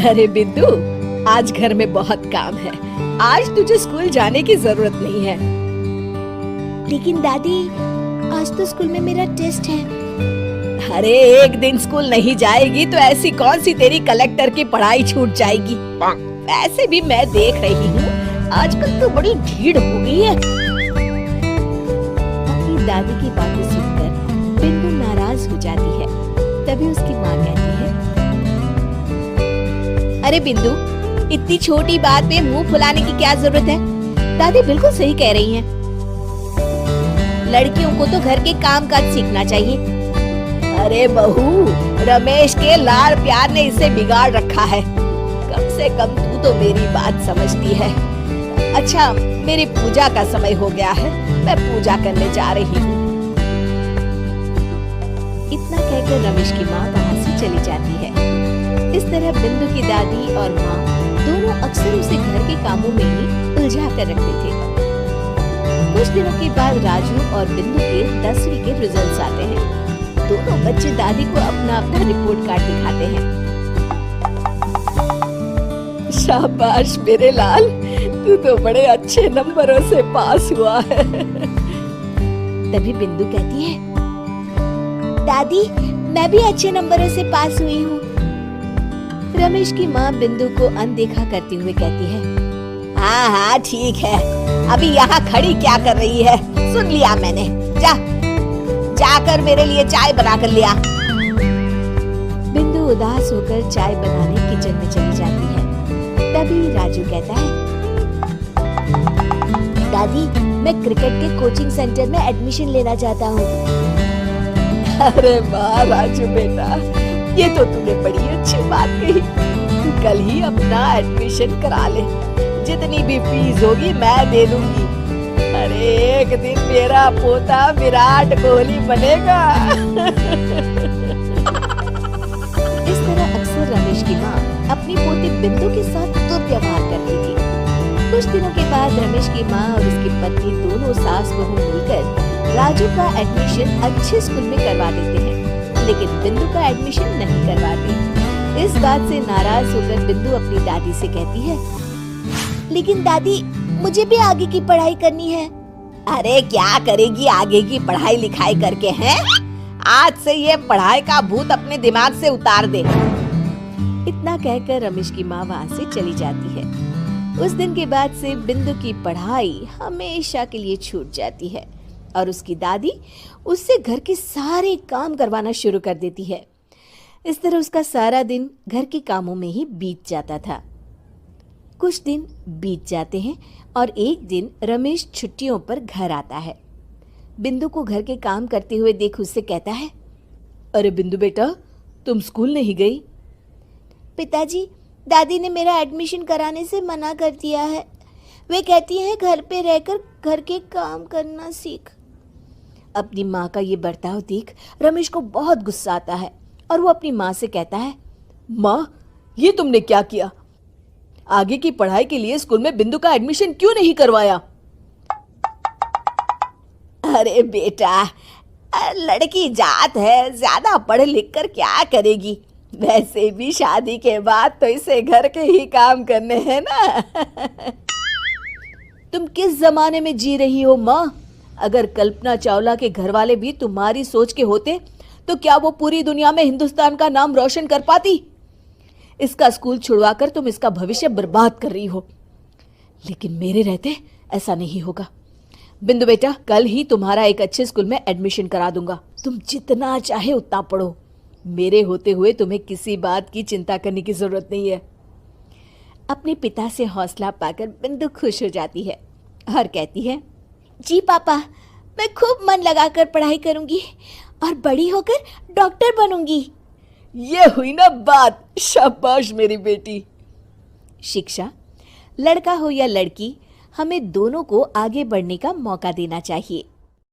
अरे बिंदु, आज घर में बहुत काम है। आज तुझे स्कूल जाने की जरूरत नहीं है। लेकिन दादी, आज तो स्कूल में मेरा टेस्ट है। अरे एक दिन स्कूल नहीं जाएगी तो ऐसी कौन सी तेरी कलेक्टर की पढ़ाई छूट जाएगी। वैसे भी मैं देख रही हूँ आजकल तो बड़ी भीड़ हो गई है। अपनी दादी की बातें सुनकर बिंदु नाराज हो जाती है। तभी उसकी माँ कहती है, अरे बिंदु, इतनी छोटी बात पे मुंह फुलाने की क्या जरूरत है। दादी बिल्कुल सही कह रही हैं। लड़कियों को तो घर के काम काज सीखना चाहिए। अरे बहू, रमेश के लाड़ प्यार ने इसे बिगाड़ रखा है। कम से कम तू तो मेरी बात समझती है। अच्छा, मेरी पूजा का समय हो गया है, मैं पूजा करने जा रही हूँ। इतना कहकर रमेश की माँ वहाँ से चली जाती है। इस तरह बिंदु की दादी और माँ दोनों अक्सर उसे घर के कामों में ही उलझा कर रखते थे। कुछ दिनों के बाद राजू और बिंदु के 10वीं के रिजल्ट्स आते हैं। दोनों बच्चे दादी को अपना अपना रिपोर्ट कार्ड दिखाते हैं। शाबाश मेरे लाल, तू तो बड़े अच्छे नंबरों से पास हुआ है। तभी बिंदु कहती है, दादी मैं भी अच्छे नंबरों से पास हुई हूँ। रमेश की माँ बिंदु को अनदेखा करते हुए कहती है, हाँ हाँ ठीक है, अभी यहाँ खड़ी क्या कर रही है, सुन लिया मैंने। जाकर मेरे लिए चाय बना कर लिया। बिंदु उदास होकर चाय बनाने किचन में चली जाती है। तभी राजू कहता है, दादी मैं क्रिकेट के कोचिंग सेंटर में एडमिशन लेना चाहता हूँ। अरे वाह राजू बेटा, ये तो तूने बड़ी अच्छी बात कही। तू कल ही अपना एडमिशन करा ले, जितनी भी फीस होगी मैं दे दूंगी। अरे एक दिन मेरा पोता विराट कोहली बनेगा। इस तरह अक्सर रमेश की माँ अपनी पोती बिंदु के साथ दुर्व्यवहार करती थी। कुछ दिनों के बाद रमेश की माँ और उसकी पत्नी दोनों सास बहू मिलकर राजू का एडमिशन अच्छे स्कूल में करवा देते हैं, लेकिन बिंदु का एडमिशन नहीं करवाते। इस बात से नाराज होकर बिंदु अपनी दादी से कहती है, लेकिन दादी मुझे भी आगे की पढ़ाई करनी है। अरे क्या करेगी आगे की पढ़ाई लिखाई करके हैं? आज से ये पढ़ाई का भूत अपने दिमाग से उतार दे। इतना कहकर रमेश की माँ वहाँ से चली जाती है। उस दिन के बाद से बिंदु की पढ़ाई हमेशा के लिए छूट जाती है और उसकी दादी उससे घर के सारे काम करवाना शुरू कर देती है। इस तरह उसका सारा दिन घर के कामों में ही बीत जाता था। कुछ दिन बीत जाते हैं और एक दिन रमेश छुट्टियों पर घर आता है। बिंदु को घर के काम करते हुए देख उससे कहता है, अरे बिंदु बेटा, तुम स्कूल नहीं गई? पिताजी, दादी ने मेरा एडमिशन कराने से मना कर दिया है। वे कहती हैं घर पे रहकर घर के काम करना सीख। अपनी माँ का ये बर्ताव देख रमेश को बहुत गुस्सा आता है और वो अपनी माँ से कहता है, माँ ये तुमने क्या किया? आगे की पढ़ाई के लिए स्कूल में बिंदु का एडमिशन क्यों नहीं करवाया? अरे बेटा, लड़की जात है, ज्यादा पढ़ लिख कर क्या करेगी? वैसे भी शादी के बाद तो इसे घर के ही काम करने हैं ना। तुम किस जमाने में जी रही हो माँ? अगर कल्पना चावला के घर वाले भी तुम्हारी सोच के होते तो क्या वो पूरी दुनिया में हिंदुस्तान का नाम रोशन कर पाती? इसका स्कूल छुड़वाकर तुम इसका भविष्य बर्बाद कर रही हो, लेकिन मेरे रहते ऐसा नहीं होगा। बिंदु बेटा, कल ही तुम्हारा एक अच्छे स्कूल में एडमिशन करा दूंगा। तुम जितना चाहे उतना पढ़ो। मेरे होते हुए तुम्हें किसी बात की चिंता करने की जरूरत नहीं है। अपने पिता से हौसला पाकर बिंदु खुश हो जाती है और कहती है, जी पापा, मैं खूब मन लगाकर पढ़ाई करूंगी और बड़ी होकर डॉक्टर बनूंगी। ये हुई ना बात। शाबाश मेरी बेटी। शिक्षा, लड़का हो या लड़की, हमें दोनों को आगे बढ़ने का मौका देना चाहिए।